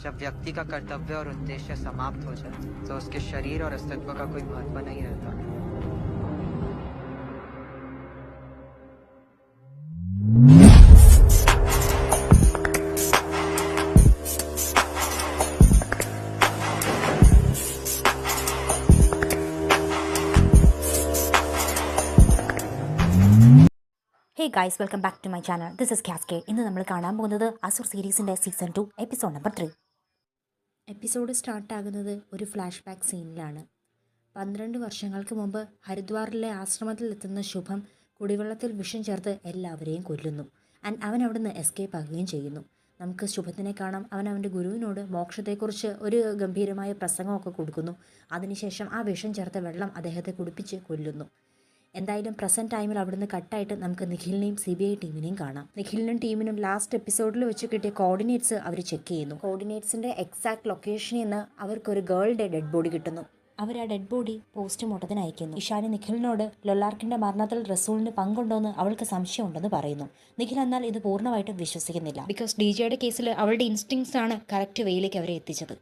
जब व्यक्ति का कर्तव्य और उद्देश्य समाप्त हो जाए तो उसके शरीर और अस्तित्व का कोई महत्व नहीं रहता। Hey guys, welcome back to my channel. This is Cascade. ഇന്ന് നമ്മൾ കാണാൻ പോകുന്നത് അസുർ സീരീസിൻ്റെ സീസൺ 2 എപ്പിസോഡ് നമ്പർ 3. എപ്പിസോഡ് സ്റ്റാർട്ടാകുന്നത് ഒരു ഫ്ലാഷ് ബാക്ക് സീനിലാണ്. 12 വർഷങ്ങൾക്ക് മുമ്പ് ഹരിദ്വാറിലെ ആശ്രമത്തിലെത്തുന്ന ശുഭം കുടിവെള്ളത്തിൽ വിഷം ചേർത്ത് എല്ലാവരെയും കൊല്ലുന്നു. ആൻഡ് അവൻ അവിടുന്ന് എസ്കേപ്പ് ആകുകയും ചെയ്യുന്നു. നമുക്ക് ശുഭത്തിനെ കാണാം. അവൻ അവൻ്റെ ഗുരുവിനോട് മോക്ഷത്തെക്കുറിച്ച് ഒരു ഗംഭീരമായ പ്രസംഗമൊക്കെ കൊടുക്കുന്നു. അതിനുശേഷം ആ വിഷം ചേർത്ത വെള്ളം അദ്ദേഹത്തെ കുടിപ്പിച്ച് കൊല്ലുന്നു. എന്തായാലും പ്രസൻറ്റ് ടൈമിൽ അവിടുന്ന് കട്ടായിട്ട് നമുക്ക് നിഖിലിനെയും CBI ടീമിനെയും കാണാം. നിഖിലിനും ടീമിനും ലാസ്റ്റ് എപ്പിസോഡിൽ വെച്ച് കിട്ടിയ കോർഡിനേറ്റ്സ് അവർ ചെക്ക് ചെയ്യുന്നു. കോർഡിനേറ്റ്സിൻ്റെ എക്സാക്ട് ലൊക്കേഷനിൽ നിന്ന് അവർക്കൊരു ഗേളുടെ ഡെഡ് ബോഡി കിട്ടുന്നു. അവർ ആ ഡെഡ് ബോഡി പോസ്റ്റ്മോർട്ടത്തിന് അയക്കുന്നു. ഇഷാനി നിഖിലിനോട് ലൊലാർക്കിൻ്റെ മരണത്തിൽ റസൂലിന് പങ്കുണ്ടോയെന്ന് അവൾക്ക് സംശയമുണ്ടെന്ന് പറയുന്നു. നിഖിൽ എന്നാൽ ഇത് പൂർണ്ണമായിട്ടും വിശ്വസിക്കുന്നില്ല. ബിക്കോസ് DJയുടെ കേസിൽ അവളുടെ ഇൻസ്റ്റിങ്സ് ആണ് കറക്റ്റ് വേയിലേക്ക് അവരെ എത്തിച്ചത്.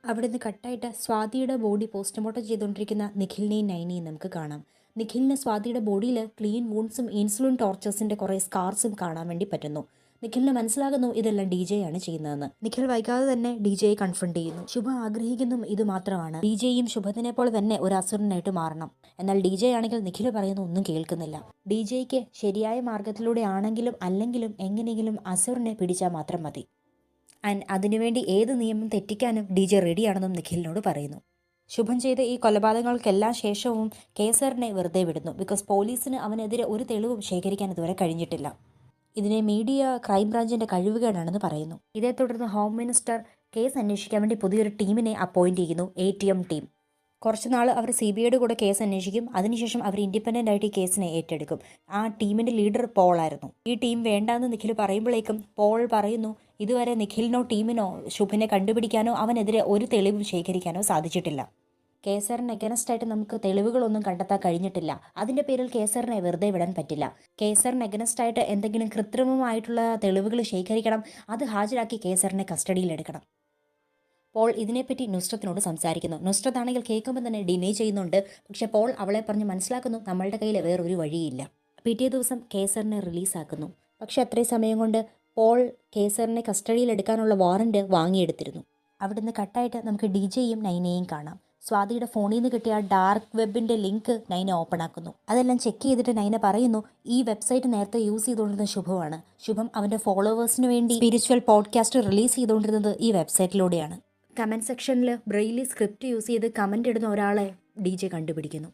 അവിടുന്ന് കട്ടായിട്ട് സ്വാതിയുടെ ബോഡി പോസ്റ്റ്മോർട്ടം ചെയ്തുകൊണ്ടിരിക്കുന്ന നിഖിലിനെയും നൈനിയും നമുക്ക് കാണാം. നിഖിലിന് സ്വാതിയുടെ ബോഡിയിൽ ക്ലീൻ വൂൺസും ഇൻസുലിൻ ടോർച്ചേഴ്സിൻ്റെ കുറേ സ്കാർസും കാണാൻ വേണ്ടി പറ്റുന്നു. നിഖിലിന് മനസ്സിലാകുന്നു ഇതെല്ലാം DJ ആണ് ചെയ്യുന്നതെന്ന്. നിഖിൽ വൈകാതെ തന്നെ DJയെ കൺഫ്രണ്ട് ചെയ്യുന്നു. ശുഭ ആഗ്രഹിക്കുന്നതും ഇത് മാത്രമാണ്. DJയും ശുഭത്തിനെ പോലെ തന്നെ ഒരു അസുരനായിട്ട് മാറണം. എന്നാൽ DJ ആണെങ്കിൽ നിഖിൽ പറയുന്ന ഒന്നും കേൾക്കുന്നില്ല. DJയ്ക്ക് ശരിയായ മാർഗത്തിലൂടെ ആണെങ്കിലും അല്ലെങ്കിലും എങ്ങനെയെങ്കിലും അസുരനെ പിടിച്ചാൽ മാത്രം മതി. ആൻഡ് അതിനുവേണ്ടി ഏത് നിയമം തെറ്റിക്കാനും DJ റെഡിയാണെന്നും നിഖിലിനോട് പറയുന്നു. ശുഭം ചെയ്ത ഈ കൊലപാതകങ്ങൾക്കെല്ലാം ശേഷവും കേസറിനെ വെറുതെ വിടുന്നു. ബിക്കോസ് പോലീസിന് അവനെതിരെ ഒരു തെളിവും ശേഖരിക്കാൻ ഇതുവരെ കഴിഞ്ഞിട്ടില്ല. ഇതിനെ മീഡിയ ക്രൈംബ്രാഞ്ചിൻ്റെ കഴിവുകേടാണെന്ന് പറയുന്നു. ഇതേ തുടർന്ന് ഹോം മിനിസ്റ്റർ കേസ് അന്വേഷിക്കാൻ വേണ്ടി പുതിയൊരു ടീമിനെ അപ്പോയിൻറ്റ് ചെയ്യുന്നു, ATM ടീം. കുറച്ചുനാൾ അവർ CBIയുടെ കൂടെ കേസ് അന്വേഷിക്കും. അതിനുശേഷം അവർ ഇൻഡിപെൻഡൻ്റ് ആയിട്ട് ഈ കേസിനെ ഏറ്റെടുക്കും. ആ ടീമിൻ്റെ ലീഡർ പോളായിരുന്നു. ഈ ടീം വേണ്ടാന്ന് നിഖിൽ പറയുമ്പോഴേക്കും പോൾ പറയുന്നു, ഇതുവരെ നിഖിലിനോ ടീമിനോ ശുഭിനെ കണ്ടുപിടിക്കാനോ അവനെതിരെ ഒരു തെളിവും ശേഖരിക്കാനോ സാധിച്ചിട്ടില്ല. കേസറിന് എഗനസ്റ്റായിട്ട് നമുക്ക് തെളിവുകളൊന്നും കണ്ടെത്താൻ കഴിഞ്ഞിട്ടില്ല. അതിൻ്റെ പേരിൽ കേസറിനെ വെറുതെ വിടാൻ പറ്റില്ല. കേസറിന് എഗനസ്റ്റായിട്ട് എന്തെങ്കിലും കൃത്രിമമായിട്ടുള്ള തെളിവുകൾ ശേഖരിക്കണം. അത് ഹാജരാക്കി കേസറിനെ കസ്റ്റഡിയിലെടുക്കണം. പോൾ ഇതിനെപ്പറ്റി നുസ്രത്തിനോട് സംസാരിക്കുന്നു. നുസ്രത്ത് ആണെങ്കിൽ കേൾക്കുമ്പോൾ തന്നെ ഡിനേ ചെയ്യുന്നുണ്ട്. പക്ഷേ പോൾ അവളെ പറഞ്ഞ് മനസ്സിലാക്കുന്നു നമ്മളുടെ കയ്യിൽ വേറൊരു വഴിയില്ല. പിറ്റേ ദിവസം കേസറിനെ റിലീസാക്കുന്നു. പക്ഷേ അത്രയും സമയം കൊണ്ട് പോൾ കേസറിനെ കസ്റ്റഡിയിലെടുക്കാനുള്ള വാറൻറ്റ് വാങ്ങിയെടുത്തിരുന്നു. അവിടുന്ന് കട്ടായിട്ട് നമുക്ക് DJയും നൈനയും കാണാം. സ്വാതിയുടെ ഫോണിൽ നിന്ന് കിട്ടിയ ഡാർക്ക് വെബിൻ്റെ ലിങ്ക് നൈന ഓപ്പൺ ആക്കുന്നു. അതെല്ലാം ചെക്ക് ചെയ്തിട്ട് നൈന പറയുന്നു ഈ വെബ്സൈറ്റ് നേരത്തെ യൂസ് ചെയ്തുകൊണ്ടിരുന്ന ശുഭമാണ്. ശുഭം അവൻ്റെ ഫോളോവേഴ്സിന് വേണ്ടി സ്പിരിച്വൽ പോഡ്കാസ്റ്റ് റിലീസ് ചെയ്തുകൊണ്ടിരുന്നത് ഈ വെബ്സൈറ്റിലൂടെയാണ്. കമൻറ്റ് സെക്ഷനിൽ ബ്രെയിലി സ്ക്രിപ്റ്റ് യൂസ് ചെയ്ത് കമൻ്റ് ഇടുന്ന ഒരാളെ DJ കണ്ടുപിടിക്കുന്നു.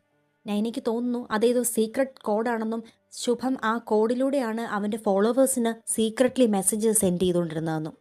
നൈനയ്ക്ക് തോന്നുന്നു അതേതോ സീക്രട്ട് കോഡാണെന്നും ശുഭം ആ കോഡിലൂടെയാണ് അവൻ്റെ ഫോളോവേഴ്സിന് സീക്രട്ട്ലി മെസ്സേജ് സെൻഡ് ചെയ്തുകൊണ്ടിരുന്നതെന്നും.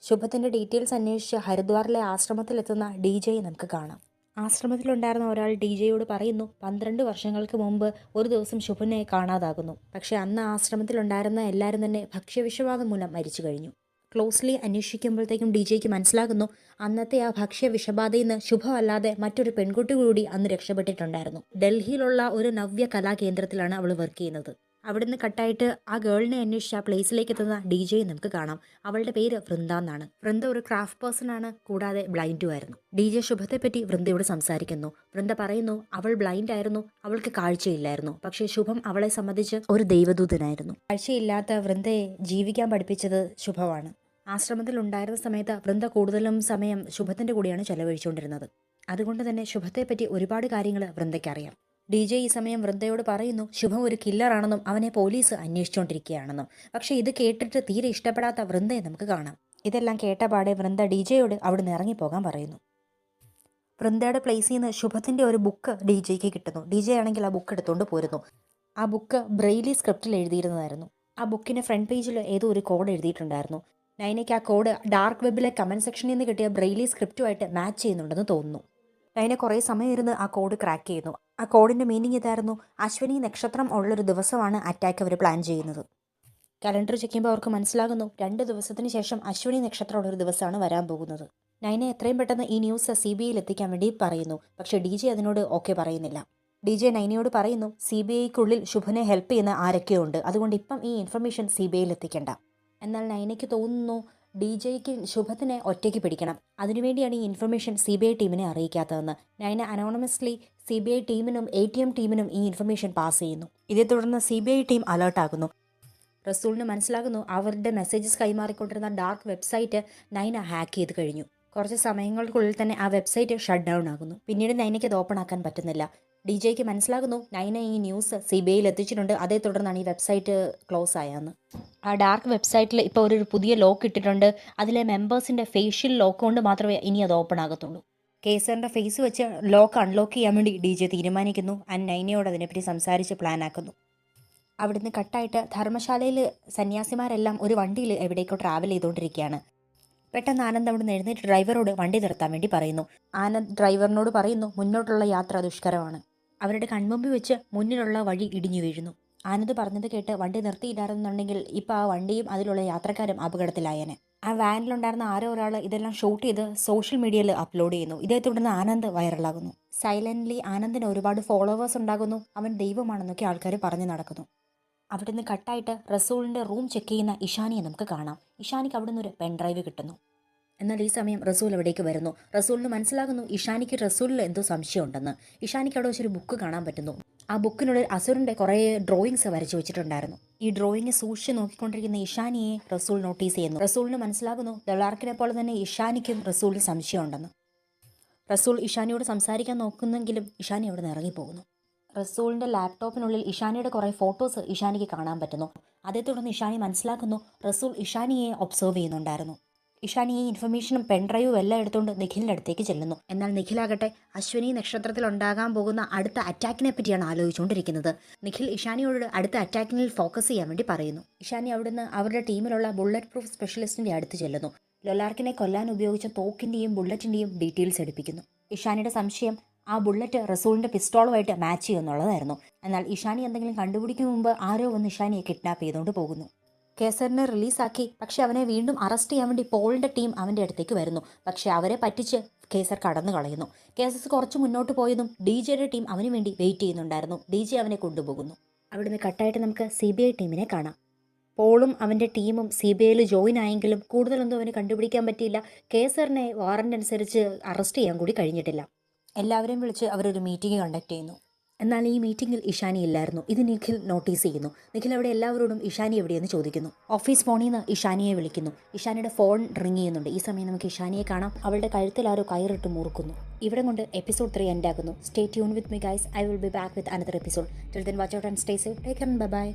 ശുഭത്തിൻ്റെ ഡീറ്റെയിൽസ് അന്വേഷിച്ച് ഹരിദ്വാറിലെ ആശ്രമത്തിലെത്തുന്ന DJയെ നമുക്ക് കാണാം. ആശ്രമത്തിലുണ്ടായിരുന്ന ഒരാൾ DJയോട് പറയുന്നു 12 വർഷങ്ങൾക്ക് മുമ്പ് ഒരു ദിവസം ശുഭനെ കാണാതാകുന്നു. പക്ഷേ അന്ന് ആശ്രമത്തിലുണ്ടായിരുന്ന എല്ലാവരും തന്നെ ഭക്ഷ്യവിഷബാധം മൂലം മരിച്ചു കഴിഞ്ഞു. ക്ലോസ്ലി അന്വേഷിക്കുമ്പോഴത്തേക്കും DJയ്ക്ക് മനസ്സിലാകുന്നു അന്നത്തെ ആ ഭക്ഷ്യവിഷബാധയിൽ നിന്ന് ശുഭമല്ലാതെ മറ്റൊരു പെൺകുട്ടി കൂടി അന്ന് രക്ഷപ്പെട്ടിട്ടുണ്ടായിരുന്നു. ഡൽഹിയിലുള്ള ഒരു നവ്യ കലാകേന്ദ്രത്തിലാണ് അവൾ വർക്ക് ചെയ്യുന്നത്. അവിടുന്ന് കട്ടായിട്ട് ആ ഗേളിനെ അന്വേഷിച്ച് ആ പ്ലേസിലേക്ക് എത്തുന്ന DJയെ നമുക്ക് കാണാം. അവളുടെ പേര് വൃന്ദ എന്നാണ്. വൃന്ദ ഒരു ക്രാഫ്റ്റ് പേഴ്സൺ ആണ്, കൂടാതെ ബ്ലൈൻഡും ആയിരുന്നു. DJ ശുഭത്തെപ്പറ്റി വൃന്ദയോട് സംസാരിക്കുന്നു. വൃന്ദ പറയുന്നു അവൾ ബ്ലൈൻഡ് ആയിരുന്നു, അവൾക്ക് കാഴ്ചയില്ലായിരുന്നു. പക്ഷേ ശുഭം അവളെ സംബന്ധിച്ച് ഒരു ദൈവദൂതനായിരുന്നു. കാഴ്ചയില്ലാത്ത വൃന്ദയെ ജീവിക്കാൻ പഠിപ്പിച്ചത് ശുഭമാണ്. ആശ്രമത്തിൽ ഉണ്ടായിരുന്ന സമയത്ത് വൃന്ദ കൂടുതലും സമയം ശുഭത്തിൻ്റെ കൂടെയാണ് ചെലവഴിച്ചുകൊണ്ടിരുന്നത്. അതുകൊണ്ട് തന്നെ ശുഭത്തെപ്പറ്റി ഒരുപാട് കാര്യങ്ങൾ വൃന്ദയ്ക്ക് അറിയാം. DJ ഈ സമയം വൃന്ദയോട് പറയുന്നു ശുഭം ഒരു കില്ലറാണെന്നും അവനെ പോലീസ് അന്വേഷിച്ചുകൊണ്ടിരിക്കുകയാണെന്നും. പക്ഷേ ഇത് കേട്ടിട്ട് തീരെ ഇഷ്ടപ്പെടാത്ത വൃന്ദയെ നമുക്ക് കാണാം. ഇതെല്ലാം കേട്ടപാടെ വൃന്ദ DJയോട് അവിടെ നിന്ന് ഇറങ്ങിപ്പോകാൻ പറയുന്നു. വൃന്ദയുടെ പ്ലേസിൽ നിന്ന് ശുഭത്തിൻ്റെ ഒരു ബുക്ക് DJയ്ക്ക് കിട്ടുന്നു. DJ ആണെങ്കിൽ ആ ബുക്ക് എടുത്തുകൊണ്ട് പോരുന്നു. ആ ബുക്ക് ബ്രെയിലി സ്ക്രിപ്റ്റിൽ എഴുതിയിരുന്നതായിരുന്നു. ആ ബുക്കിൻ്റെ ഫ്രണ്ട് പേജിൽ ഏതോ ഒരു കോഡ് എഴുതിയിട്ടുണ്ടായിരുന്നു. നൈനയ്ക്ക് ആ കോഡ് ഡാർക്ക് വെബിലെ കമൻറ്റ് സെക്ഷനിൽ നിന്ന് കിട്ടിയ ബ്രെയിലി സ്ക്രിപ്റ്റുമായിട്ട് മാച്ച് ചെയ്യുന്നുണ്ടെന്ന് തോന്നുന്നു. നൈന കുറേ സമയം ഇരുന്ന് ആ കോഡ് ക്രാക്ക് ചെയ്യുന്നു. ആ കോഡിൻ്റെ മീനിങ് ഇതായിരുന്നു, അശ്വനി നക്ഷത്രം ഉള്ളൊരു ദിവസമാണ് അറ്റാക്ക് അവർ പ്ലാൻ ചെയ്യുന്നത്. കലണ്ടർ ചെക്ക് ചെയ്യുമ്പോൾ അവർക്ക് മനസ്സിലാകുന്നു 2 ദിവസത്തിന് ശേഷം അശ്വനി നക്ഷത്രമുള്ളൊരു ദിവസമാണ് വരാൻ പോകുന്നത്. നൈന എത്രയും പെട്ടെന്ന് ഈ ന്യൂസ് CBIയിൽ എത്തിക്കാൻ വേണ്ടി പറയുന്നു. പക്ഷേ DJ അതിനോട് ഓക്കെ പറയുന്നില്ല. DJ നൈനയോട് പറയുന്നു CBIക്കുള്ളിൽ ശുഭനെ ഹെൽപ്പ് ചെയ്യുന്ന ആരൊക്കെയോ ഉണ്ട്, അതുകൊണ്ട് ഇപ്പം ഈ ഇൻഫർമേഷൻ CBIയിൽ എത്തിക്കേണ്ട. എന്നാൽ നൈനയ്ക്ക് തോന്നുന്നു DJ-ക്ക് ശുഭത്തിനെ ഒറ്റയ്ക്ക് പിടിക്കണം. അതിനുവേണ്ടിയാണ് ഈ ഇൻഫർമേഷൻ CBI ടീമിനെ അറിയിക്കാത്തതെന്ന് നൈന അനോണമസ്ലി CBI ടീമിനും ATM ടീമിനും ഈ ഇൻഫർമേഷൻ പാസ് ചെയ്യുന്നു. ഇതേ തുടർന്ന് CBI ടീം അലേർട്ടാകുന്നു. റസൂലിന് മനസ്സിലാകുന്നു അവരുടെ മെസ്സേജസ് കൈമാറിക്കൊണ്ടിരുന്ന ഡാർക്ക് വെബ്സൈറ്റ് നൈന ഹാക്ക് ചെയ്ത് കഴിഞ്ഞു. കുറച്ച് സമയങ്ങൾക്കുള്ളിൽ തന്നെ ആ വെബ്സൈറ്റ് ഷട്ട് ഡൗൺ ആകുന്നു. പിന്നീട് നൈനയ്ക്ക് അത് ഓപ്പൺ ആക്കാൻ പറ്റുന്നില്ല. DJ-ക്ക് മനസ്സിലാകുന്നു നൈന ഈ ന്യൂസ് CBIയിൽ എത്തിച്ചിട്ടുണ്ട്. അതേ തുടർന്നാണ് ഈ വെബ്സൈറ്റ് ക്ലോസ് ആയെന്ന്. ആ ഡാർക്ക് വെബ്സൈറ്റിൽ ഇപ്പോൾ ഒരു പുതിയ ലോക്ക് ഇട്ടിട്ടുണ്ട്. അതിലെ മെമ്പേഴ്സിൻ്റെ ഫേഷ്യൽ ലോക്ക് കൊണ്ട് മാത്രമേ ഇനി അത് ഓപ്പൺ ആകത്തുള്ളൂ. കേസറിൻ്റെ ഫേസ് വെച്ച് ലോക്ക് അൺലോക്ക് ചെയ്യാൻ വേണ്ടി DJ തീരുമാനിക്കുന്നു. ആൻഡ് നൈനയോട് അതിനെപ്പറ്റി സംസാരിച്ച് പ്ലാൻ ആക്കുന്നു. അവിടുന്ന് കട്ടായിട്ട് ധർമ്മശാലയിൽ സന്യാസിമാരെല്ലാം ഒരു വണ്ടിയിൽ എവിടേക്കോ ട്രാവൽ ചെയ്തുകൊണ്ടിരിക്കുകയാണ്. പെട്ടെന്ന് ആനന്ദ് അവിടെ നിന്ന് എഴുന്നേറ്റ് ഡ്രൈവറോട് വണ്ടി നിർത്താൻ വേണ്ടി പറയുന്നു. ആനന്ദ് ഡ്രൈവറിനോട് പറയുന്നു മുന്നോട്ടുള്ള യാത്ര ദുഷ്കരമാണ്. അവരുടെ കൺമുമ്പിൽ വെച്ച് മുന്നിലുള്ള വഴി ഇടിഞ്ഞു വീഴുന്നു. ആനന്ദ് പറഞ്ഞത് കേട്ട് വണ്ടി നിർത്തിയില്ലായിരുന്നുണ്ടെങ്കിൽ ഇപ്പോൾ ആ വണ്ടിയും അതിലുള്ള യാത്രക്കാരും അപകടത്തിലായേനെ. ആ വാനിലുണ്ടായിരുന്ന ആരോ ഒരാൾ ഇതെല്ലാം ഷൂട്ട് ചെയ്ത് സോഷ്യൽ മീഡിയയിൽ അപ്ലോഡ് ചെയ്യുന്നു. ഇതേ തുടർന്ന് ആനന്ദ് വൈറലാകുന്നു. സൈലൻ്റ്ലി ആനന്ദിന് ഒരുപാട് ഫോളോവേഴ്സ് ഉണ്ടാകുന്നു. അവൻ ദൈവമാണെന്നൊക്കെ ആൾക്കാർ പറഞ്ഞു നടക്കുന്നു. അവിടെ നിന്ന് കട്ടായിട്ട് റസൂലിൻ്റെ റൂം ചെക്ക് ചെയ്യുന്ന ഇഷാനിയെ നമുക്ക് കാണാം. ഇഷാനിക്ക് അവിടെ നിന്ന് ഒരു പെൻഡ്രൈവ് കിട്ടുന്നു. എന്നാൽ ഈ സമയം റസൂൽ അവിടേക്ക് വരുന്നു. റസൂലിന് മനസ്സിലാകുന്നു ഇഷാനിക്ക് റസൂലിൽ എന്തോ സംശയമുണ്ടെന്ന്. ഇഷാനിക്ക് അവിടെ വെച്ചൊരു ബുക്ക് കാണാൻ പറ്റുന്നു. ആ ബുക്കിനുള്ളിൽ അസുറിൻ്റെ കുറേ ഡ്രോയിങ്സ് വരച്ചു വെച്ചിട്ടുണ്ടായിരുന്നു. ഈ ഡ്രോയിങ് സൂക്ഷിച്ച് നോക്കിക്കൊണ്ടിരിക്കുന്ന ഇഷാനിയെ റസൂൽ നോട്ടീസ് ചെയ്യുന്നു. റസൂലിന് മനസ്സിലാകുന്നു ദളാർക്കിനെ പോലെ തന്നെ ഇഷാനിക്കും റസൂലിന് സംശയമുണ്ടെന്ന്. റസൂൽ ഇഷാനിയോട് സംസാരിക്കാൻ നോക്കുന്നെങ്കിലും ഇഷാനി അവിടെ നിന്ന് ഇറങ്ങിപ്പോകുന്നു. റസൂലിൻ്റെ ലാപ്ടോപ്പിനുള്ളിൽ ഇഷാനിയുടെ കുറേ ഫോട്ടോസ് ഇഷാനിക്ക് കാണാൻ പറ്റുന്നു. അതേ തുടർന്ന് ഇഷാനി മനസ്സിലാക്കുന്നു റസൂൽ ഇഷാനിയെ ഒബ്സർവ് ചെയ്യുന്നുണ്ടായിരുന്നു. ഇഷാനി ഈ ഇൻഫർമേഷനും പെൻഡ്രൈവും എല്ലാം എടുത്തുകൊണ്ട് നിഖിലിൻ്റെ അടുത്തേക്ക് ചെല്ലുന്നു. എന്നാൽ നിഖിലാകട്ടെ അശ്വിനി നക്ഷത്രത്തിൽ ഉണ്ടാകാൻ പോകുന്ന അടുത്ത അറ്റാക്കിനെ പറ്റിയാണ് ആലോചിച്ചുകൊണ്ടിരിക്കുന്നത്. നിഖിൽ ഇഷാനിയോട് അടുത്ത അറ്റാക്കിനിൽ ഫോക്കസ് ചെയ്യാൻ വേണ്ടി പറയുന്നു. ഇഷാനി അവിടുന്ന് അവരുടെ ടീമിലുള്ള ബുള്ളറ്റ് പ്രൂഫ് സ്പെഷ്യലിസ്റ്റിൻ്റെ അടുത്ത് ചെല്ലുന്നു. ലൊലാർക്കിനെ കൊല്ലാൻ ഉപയോഗിച്ച തോക്കിൻ്റെയും ബുള്ളറ്റിൻ്റെയും ഡീറ്റെയിൽസ് എടുപ്പിക്കുന്നു. ഇഷാനിയുടെ സംശയം ആ ബുള്ളറ്റ് റസൂലിൻ്റെ പിസ്റ്റോളുമായിട്ട് മാച്ച് ചെയ്യുമെന്നുള്ളതായിരുന്നു. എന്നാൽ ഇഷാനി എന്തെങ്കിലും കണ്ടുപിടിക്കും മുമ്പ് ആരോ വന്ന് ഇഷാനിയെ കിഡ്നാപ്പ് ചെയ്തുകൊണ്ട് പോകുന്നു. കേസറിനെ റിലീസാക്കി. പക്ഷെ അവനെ വീണ്ടും അറസ്റ്റ് ചെയ്യാൻ വേണ്ടി പോളിൻ്റെ ടീം അവൻ്റെ അടുത്തേക്ക് വരുന്നു. പക്ഷെ അവരെ പറ്റിച്ച് കേസർ കടന്നു കളയുന്നു. കേസസ് കുറച്ച് മുന്നോട്ട് പോയതും DJ-യുടെ ടീം അവന് വേണ്ടി വെയിറ്റ് ചെയ്യുന്നുണ്ടായിരുന്നു. DJ അവനെ കൊണ്ടുപോകുന്നു. അവിടുന്ന് കട്ടായിട്ട് നമുക്ക് CBI ടീമിനെ കാണാം. പോളും അവൻ്റെ ടീമും CBIയിൽ ജോയിൻ ആയെങ്കിലും കൂടുതലൊന്നും അവന് കണ്ടുപിടിക്കാൻ പറ്റിയില്ല. കേസറിനെ വാറൻ്റ് അനുസരിച്ച് അറസ്റ്റ് ചെയ്യാൻ കൂടി കഴിഞ്ഞിട്ടില്ല. എല്ലാവരെയും വിളിച്ച് അവരൊരു മീറ്റിംഗ് കണ്ടക്ട് ചെയ്യുന്നു. എന്നാൽ ഈ മീറ്റിങ്ങിൽ ഇഷാനി ഇല്ലായിരുന്നു. ഇത് നിഖിൽ നോട്ടീസ് ചെയ്യുന്നു. നിഖിൽ അവിടെ എല്ലാവരോടും ഇഷാനി എവിടെയെന്ന് ചോദിക്കുന്നു. ഓഫീസ് ഫോണിൽ നിന്ന് ഇഷാനിയെ വിളിക്കുന്നു. ഇഷാനിയുടെ ഫോൺ റിങ് ചെയ്യുന്നുണ്ട്. ഈ സമയം നമുക്ക് ഇഷാനിയെ കാണാം. അവളുടെ കഴുത്തിൽ ആരോ കയറിട്ട് മുറുക്കുന്നു. ഇവിടെ കൊണ്ട് എപ്പിസോഡ് 3 എൻഡ് ആകുന്നു. Stay tune with me guys. I will be back with another episode. Till then watch out and stay safe. Take care. Bye bye.